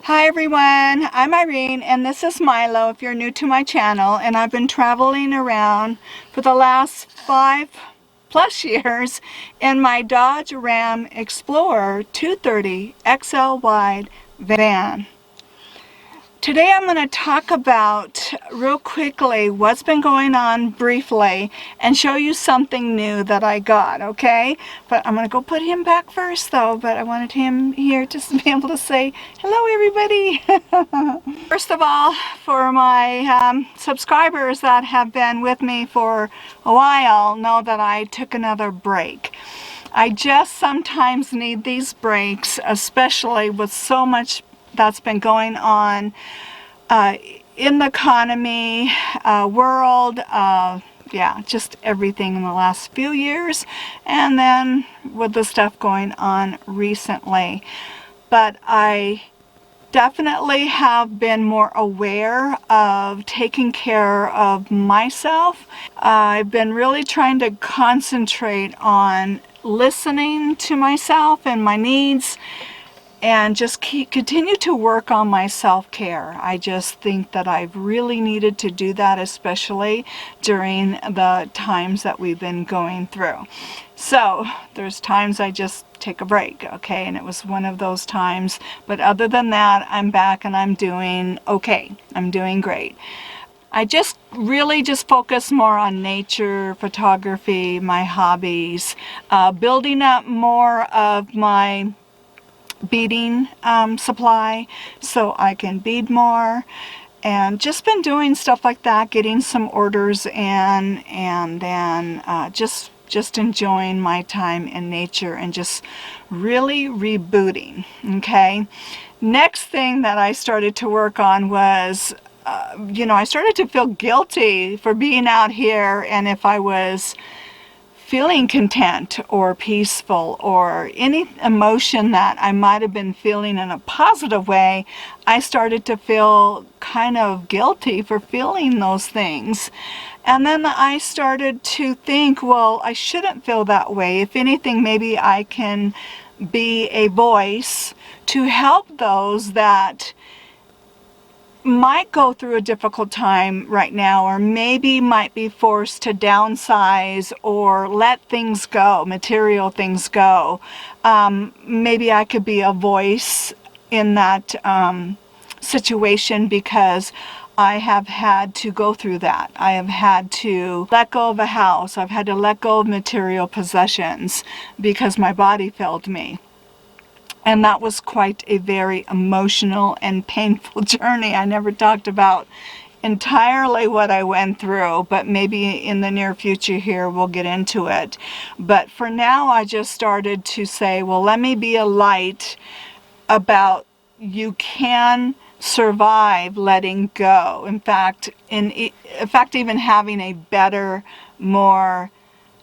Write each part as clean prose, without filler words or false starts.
Hi everyone, I'm Irene and this is Milo if you're new to my channel, and I've been traveling around for the last 5+ years in my Dodge Ram Explorer 230 XL wide van. Today I'm going to talk about real quickly what's been going on briefly and show you something new that I got, okay? But I'm going to go put him back first though, but I wanted him here to be able to say hello everybody. First of all, for my subscribers that have been with me for a while know that I took another break. I just sometimes need these breaks, especially with so much that's been going on in the economy, world, yeah, just everything in the last few years, and then with the stuff going on recently. But I definitely have been more aware of taking care of myself. I've been really trying to concentrate on listening to myself and my needs, and just continue to work on my self-care. I just think that I've really needed to do that, especially during the times that we've been going through. So there's times I just take a break, okay, and it was one of those times. But other than that, I'm back and I'm doing okay. I'm doing great. I just really focus more on nature, photography, my hobbies, building up more of my beading supply so I can bead more, and just been doing stuff like that, getting some orders in, and then just enjoying my time in nature and just really rebooting. Okay, next thing that I started to work on was I started to feel guilty for being out here, and if I was feeling content or peaceful or any emotion that I might have been feeling in a positive way, I started to feel kind of guilty for feeling those things. And then I started to think, well, I shouldn't feel that way. If anything, maybe I can be a voice to help those that might go through a difficult time right now, or maybe might be forced to downsize or let things go, material things go. Maybe I could be a voice in that situation, because I have had to go through that. I have had to let go of a house. I've had to let go of material possessions because my body failed me. And that was quite a very emotional and painful journey. I never talked about entirely what I went through, but maybe in the near future here we'll get into it. But for now, I just started to say, well, let me be a light about you can survive letting go. In fact, even having a better, more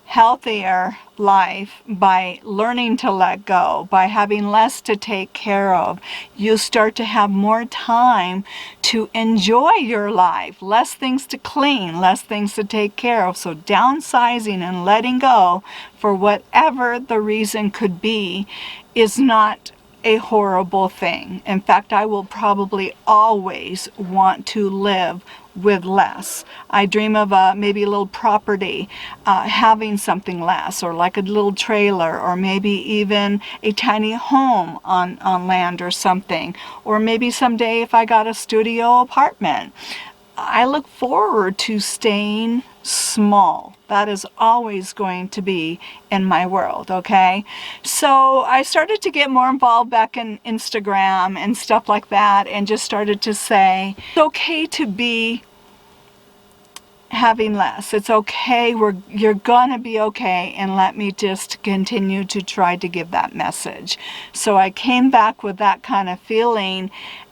healthier life by learning to let go, by having less to take care of. You start to have more time to enjoy your life, less things to clean, less things to take care of. So downsizing and letting go, for whatever the reason could be, is not a horrible thing. In fact, I will probably always want to live with less. I dream of maybe a little property, having something less, or like a little trailer, or maybe even a tiny home on land or something, or maybe someday if I got a studio apartment. I look forward to staying small. That is always going to be in my world, okay? So I started to get more involved back in Instagram and stuff like that, and just started to say, it's okay to be having less. It's okay. You're gonna be okay, and let me just continue to try to give that message. So I came back with that kind of feeling,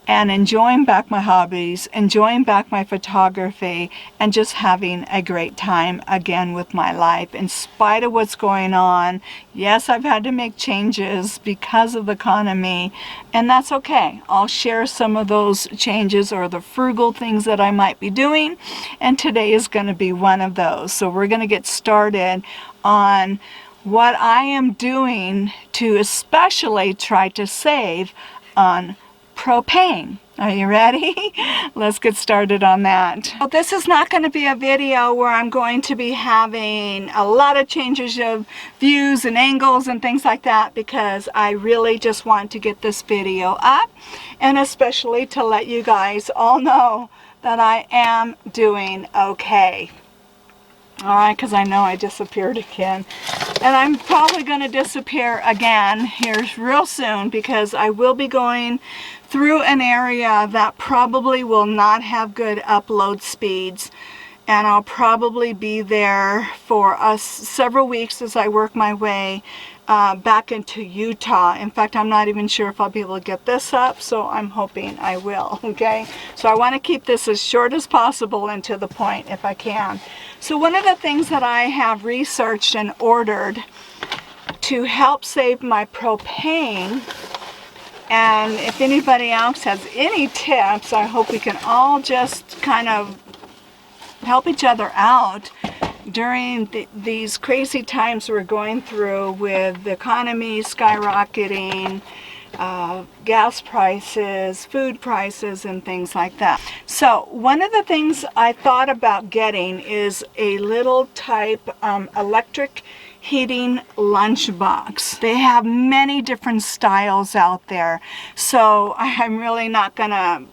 and enjoying back my hobbies, enjoying back my photography, and just having a great time again with my life in spite of what's going on. Yes, I've had to make changes because of the economy, and that's okay. I'll share some of those changes or the frugal things that I might be doing, and today is going to be one of those. So we're going to get started on what I am doing to especially try to save on propane. Are you ready? Let's get started on that. Well, this is not going to be a video where I'm going to be having a lot of changes of views and angles and things like that, because I really just want to get this video up, and especially to let you guys all know that I am doing okay. Alright, because I know I disappeared again. And I'm probably going to disappear again here real soon, because I will be going through an area that probably will not have good upload speeds. And I'll probably be there for several weeks as I work my way back into Utah. In fact, I'm not even sure if I'll be able to get this up, so I'm hoping I will, okay? So I want to keep this as short as possible and to the point if I can. So one of the things that I have researched and ordered to help save my propane, and if anybody else has any tips, I hope we can all just kind of help each other out during these crazy times we're going through with the economy skyrocketing, gas prices, food prices, and things like that. So one of the things I thought about getting is a little type electric heating lunchbox. They have many different styles out there, so I'm really not gonna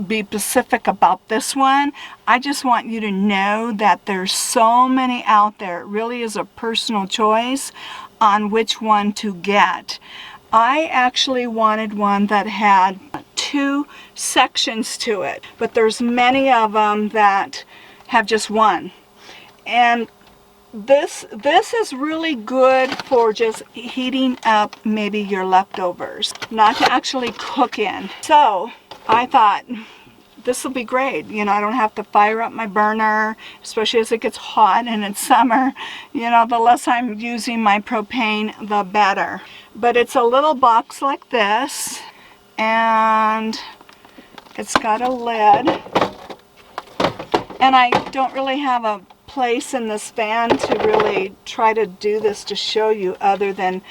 be specific about this one. I just want you to know that there's so many out there. It really is a personal choice on which one to get. I actually wanted one that had 2 sections to it, but there's many of them that have just one. And this is really good for just heating up maybe your leftovers, not to actually cook in. So I thought this will be great. You know, I don't have to fire up my burner, especially as it gets hot and it's summer. You know, the less I'm using my propane, the better. But it's a little box like this, and it's got a lid. And I don't really have a place in this van to really try to do this to show you, other than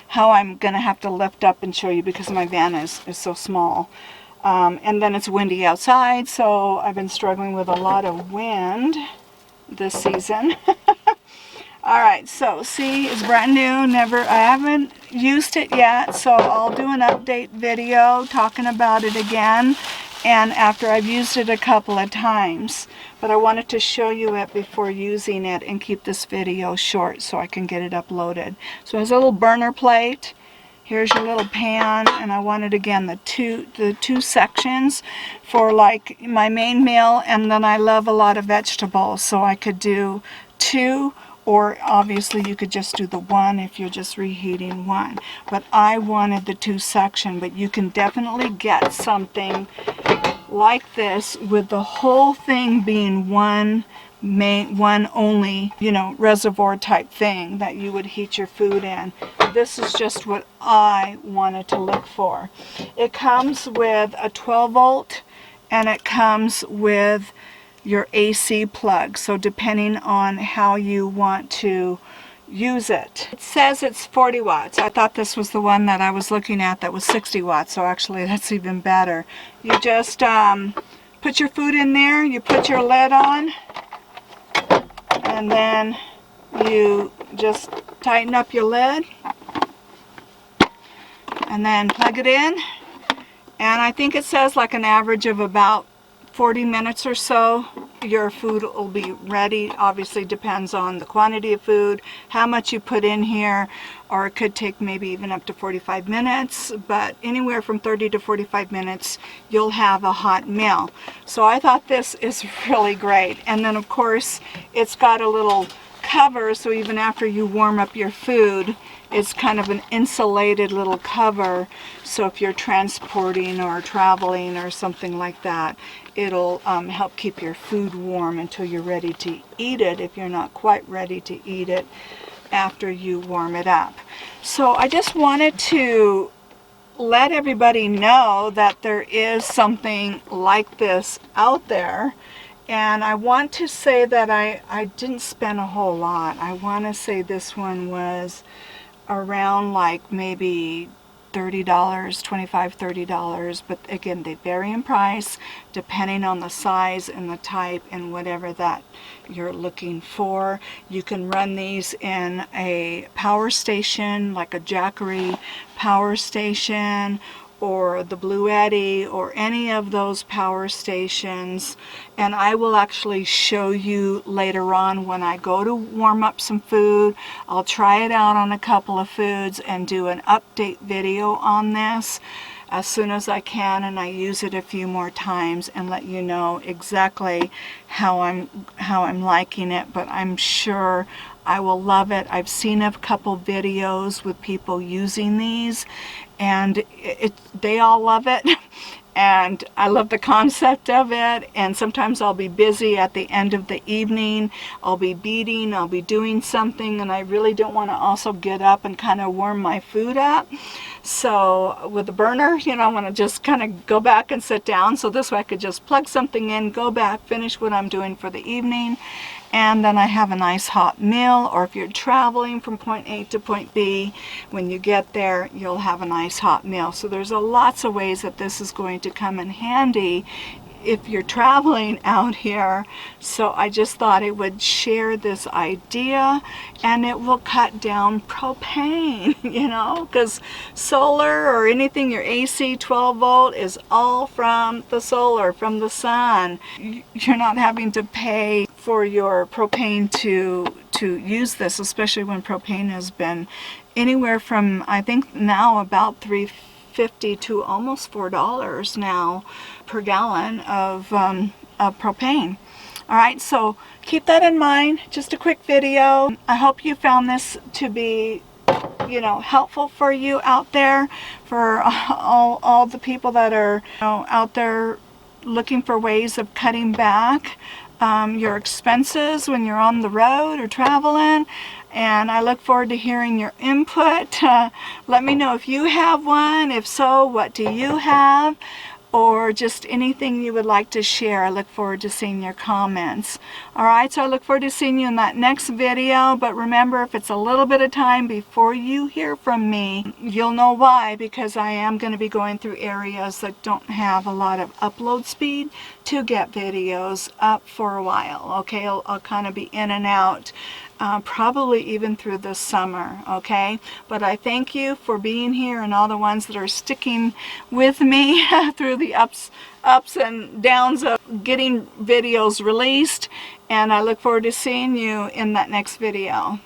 how I'm going to have to lift up and show you, because my van is so small. And then it's windy outside, so I've been struggling with a lot of wind this season. Alright, so see, it's brand new. I haven't used it yet, so I'll do an update video talking about it again, and after I've used it a couple of times. But I wanted to show you it before using it and keep this video short so I can get it uploaded. So it has a little burner plate. Here's your little pan, and I wanted, again, the two sections for like my main meal, and then I love a lot of vegetables, so I could do 2, or obviously you could just do the 1 if you're just reheating 1. But I wanted the 2 section, but you can definitely get something like this with the whole thing being one only, you know, reservoir type thing that you would heat your food in. This is just what I wanted to look for. It comes with a 12 volt, and it comes with your AC plug, so depending on how you want to use it. It says it's 40 watts. I thought this was the one that I was looking at that was 60 watts, so actually that's even better. You just put your food in there, you put your lid on, and then you just tighten up your lid and then plug it in. And I think it says like an average of about 40 minutes or so your food will be ready. Obviously depends on the quantity of food, how much you put in here, or it could take maybe even up to 45 minutes, but anywhere from 30 to 45 minutes you'll have a hot meal. So I thought this is really great. And then of course it's got a little cover, so even after you warm up your food, it's kind of an insulated little cover, so if you're transporting or traveling or something like that, it'll help keep your food warm until you're ready to eat it, if you're not quite ready to eat it after you warm it up. So I just wanted to let everybody know that there is something like this out there. And I want to say that I didn't spend a whole lot. I want to say this one was around like maybe $30, $25, $30, but again, they vary in price depending on the size and the type and whatever that you're looking for. You can run these in a power station, like a Jackery power station, or the Blue Eddy, or any of those power stations. And I will actually show you later on when I go to warm up some food. I'll try it out on a couple of foods and do an update video on this as soon as I can, and I use it a few more times and let you know exactly how I'm liking it. But I'm sure I will love it. I've seen a couple videos with people using these, and they all love it. And I love the concept of it. And sometimes I'll be busy at the end of the evening. I'll be beating, I'll be doing something, and I really don't want to also get up and kind of warm my food up. So with the burner, I want to just kind of go back and sit down. So this way I could just plug something in, go back, finish what I'm doing for the evening, and then I have a nice hot meal. Or if you're traveling from point A to point B, when you get there, you'll have a nice hot meal. So there's lots of ways that this is going to come in handy if you're traveling out here. So I just thought I would share this idea, and it will cut down propane, because solar or anything, your AC 12 volt is all from the solar, from the sun. You're not having to pay for your propane to use this, especially when propane has been anywhere from, I think now, about $3.50 to almost $4 now per gallon of propane. All right, so keep that in mind. Just a quick video. I hope you found this to be helpful for you out there, for all the people that are out there looking for ways of cutting back your expenses when you're on the road or traveling. And I look forward to hearing your input. Let me know if you have one. If so, what do you have? Or just anything you would like to share. I look forward to seeing your comments. All right, so I look forward to seeing you in that next video. But remember, if it's a little bit of time before you hear from me, you'll know why, because I am going to be going through areas that don't have a lot of upload speed to get videos up for a while. Okay, I'll kind of be in and out. Probably even through the summer, okay? But I thank you for being here, and all the ones that are sticking with me through the ups and downs of getting videos released. And I look forward to seeing you in that next video.